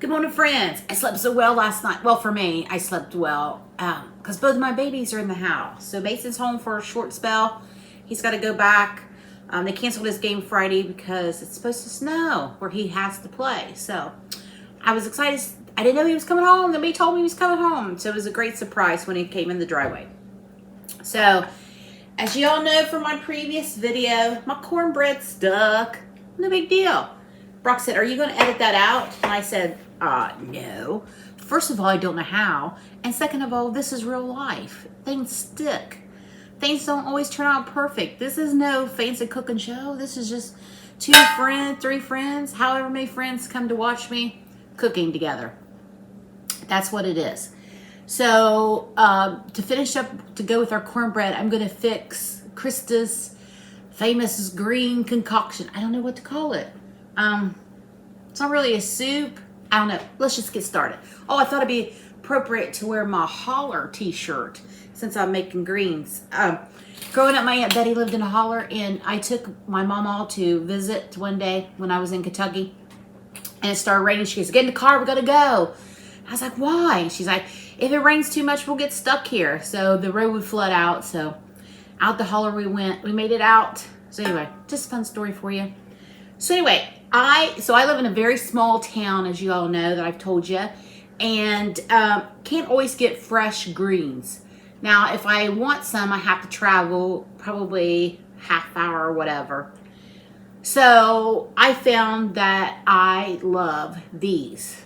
Good morning, friends. I slept so well last night. Well, for me, I slept well because both of my babies are in the house. So Mason's home for a short spell. He's got to go back. They canceled his game Friday because it's supposed to snow where he has to play. So I was excited. I didn't know he was coming home. Nobody told me he was coming home. So it was a great surprise when he came in the driveway. So as you all know from my previous video, my cornbread stuck. No big deal. Brock said, "Are you going to edit that out?" And I said, no. First of all, I don't know how. And second of all, this is real life. Things stick. Things don't always turn out perfect. This is no fancy cooking show. This is just 2 friends, 3 friends, however many friends come to watch me cooking together. That's what it is. So to finish up, to go with our cornbread, I'm going to fix Krista's famous green concoction. I don't know what to call it. It's not really a soup. I don't know. Let's just get started. Oh, I thought it'd be appropriate to wear my holler t-shirt since I'm making greens. Growing up, my Aunt Betty lived in a holler, and I took my mama to visit one day when I was in Kentucky, and it started raining. She goes, "Get in the car, we gotta go." I was like, "Why?" She's like, "If it rains too much, we'll get stuck here." So the road would flood out. So out the holler we went. We made it out. So anyway, just a fun story for you. So anyway, I live in a very small town, as you all know, that I've told you, and can't always get fresh greens. Now, if I want some, I have to travel probably half hour or whatever. So I found that I love these.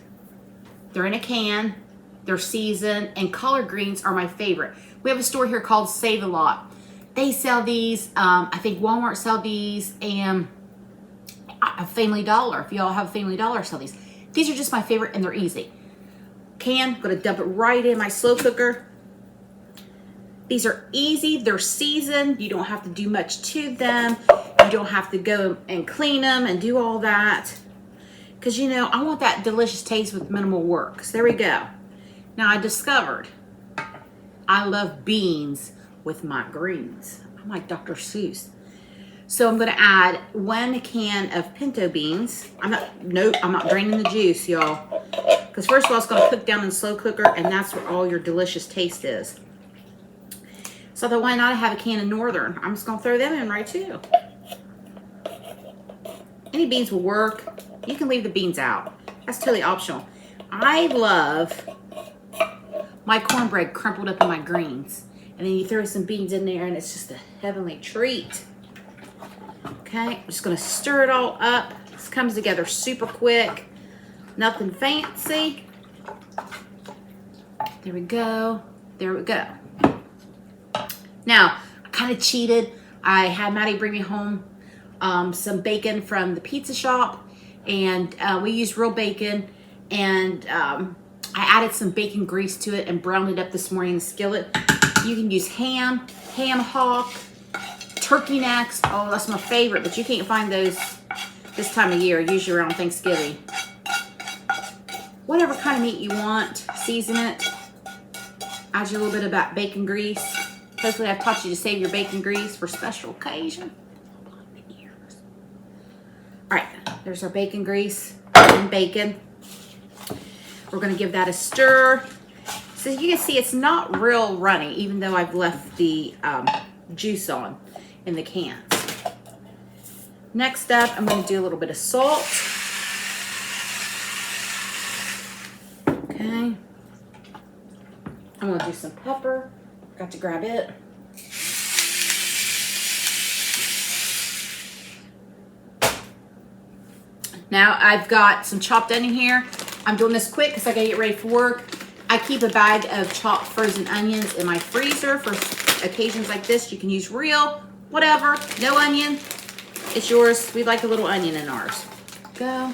They're in a can, they're seasoned, and collard greens are my favorite. We have a store here called Save a Lot. They sell these. I think Walmart sell these, and a Family Dollar. If y'all have a Family Dollar, sell these. These are just my favorite, and they're easy. Can, gonna dump it right in my slow cooker. These are easy, they're seasoned. You don't have to do much to them. You don't have to go and clean them and do all that. Because, you know, I want that delicious taste with minimal work. So there we go. Now I discovered I love beans with my greens. I'm like Dr. Seuss. So I'm going to add 1 can of pinto beans. I'm not draining the juice, y'all. Because first of all, it's going to cook down in the slow cooker, and that's where all your delicious taste is. So I thought, why not have a can of Northern? I'm just going to throw them in right too. Any beans will work. You can leave the beans out. That's totally optional. I love my cornbread crumpled up in my greens. And then you throw some beans in there, and it's just a heavenly treat. Okay, I'm just going to stir it all up. This comes together super quick. Nothing fancy. There we go. There we go. Now, I kind of cheated. I had Maddie bring me home some bacon from the pizza shop. And we used real bacon. And I added some bacon grease to it and browned it up this morning in the skillet. You can use ham hock, turkey necks. Oh, that's my favorite, but you can't find those this time of year, usually around Thanksgiving. Whatever kind of meat you want, season it. Add you a little bit of that bacon grease. Hopefully I've taught you to save your bacon grease for special occasion. All right, there's our bacon grease and bacon. We're gonna give that a stir. So you can see it's not real runny, even though I've left the juice on in the cans. Next up, I'm going to do a little bit of salt. Okay. I'm going to do some pepper. Got to grab it. Now I've got some chopped onion here. I'm doing this quick because I got to get ready for work. I keep a bag of chopped frozen onions in my freezer for occasions like this. You can use real, whatever, no onion. It's yours. We like a little onion in ours. Go.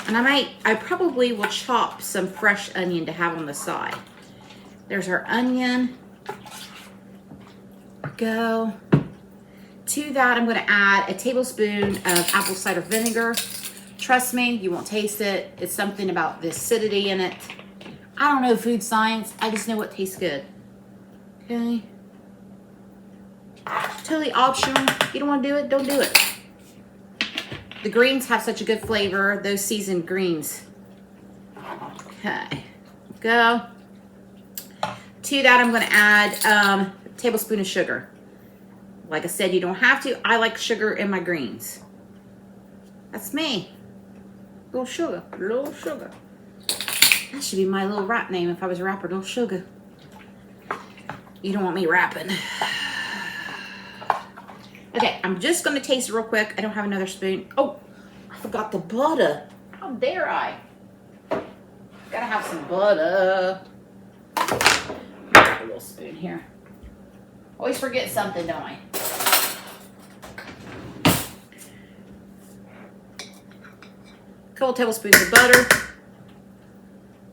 And I probably will chop some fresh onion to have on the side. There's our onion. Go. To that, I'm going to add a tablespoon of apple cider vinegar. Trust me, you won't taste it. It's something about the acidity in it. I don't know food science. I just know what tastes good. Okay. Totally optional. You don't want to do it, don't do it. The greens have such a good flavor, those seasoned greens. Okay, go. To that, I'm going to add a tablespoon of sugar. Like I said, you don't have to. I like sugar in my greens. That's me. Little sugar, little sugar. That should be my little rap name if I was a rapper, Little Sugar. You don't want me rapping. Okay, I'm just going to taste it real quick. I don't have another spoon. Oh, I forgot the butter. How dare I? Gotta have some butter. A little spoon here. Always forget something, don't I? A couple tablespoons of butter.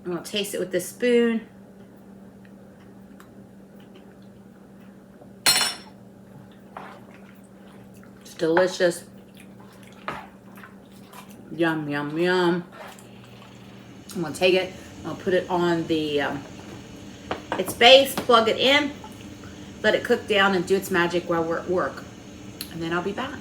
I'm going to taste it with this spoon. It's delicious. Yum, yum, yum. I'm going to take it. I'll put it on the its base, plug it in, let it cook down and do its magic while we're at work. And then I'll be back.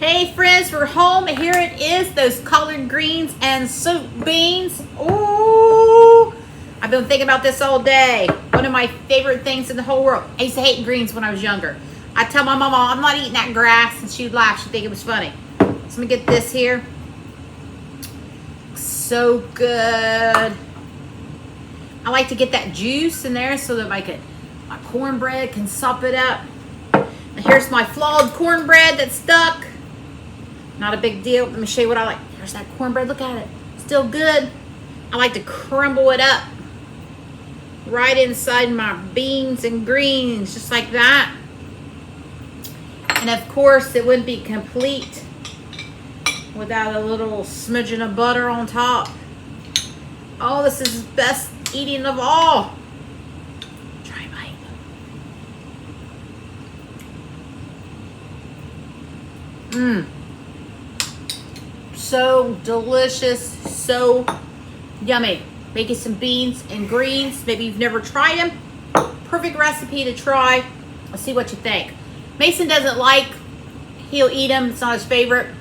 Hey friends, we're home. Here it is, those collard greens and soup beans. Ooh, I've been thinking about this all day. One of my favorite things in the whole world. I used to hate greens when I was younger. I tell my mama, I'm not eating that grass, and she'd laugh. She'd think it was funny. So let me get this here. So good. I like to get that juice in there so that my cornbread can sop it up. Now here's my flawed cornbread that's stuck. Not a big deal. Let me show you what I like. Here's that cornbread. Look at it. Still good. I like to crumble it up right inside my beans and greens, just like that. And of course, it wouldn't be complete without a little smidgen of butter on top. Oh, this is best eating of all. Try a bite. Mmm. So delicious, so yummy. Making some beans and greens. Maybe you've never tried them. Perfect recipe to try. Let's see what you think. Mason doesn't like, he'll eat them. It's not his favorite.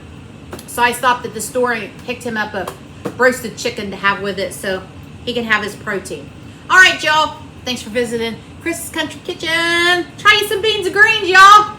So I stopped at the store and picked him up a roasted chicken to have with it so he can have his protein. All right, y'all. Thanks for visiting Krista's Country Kitchen. Try some beans and greens, y'all.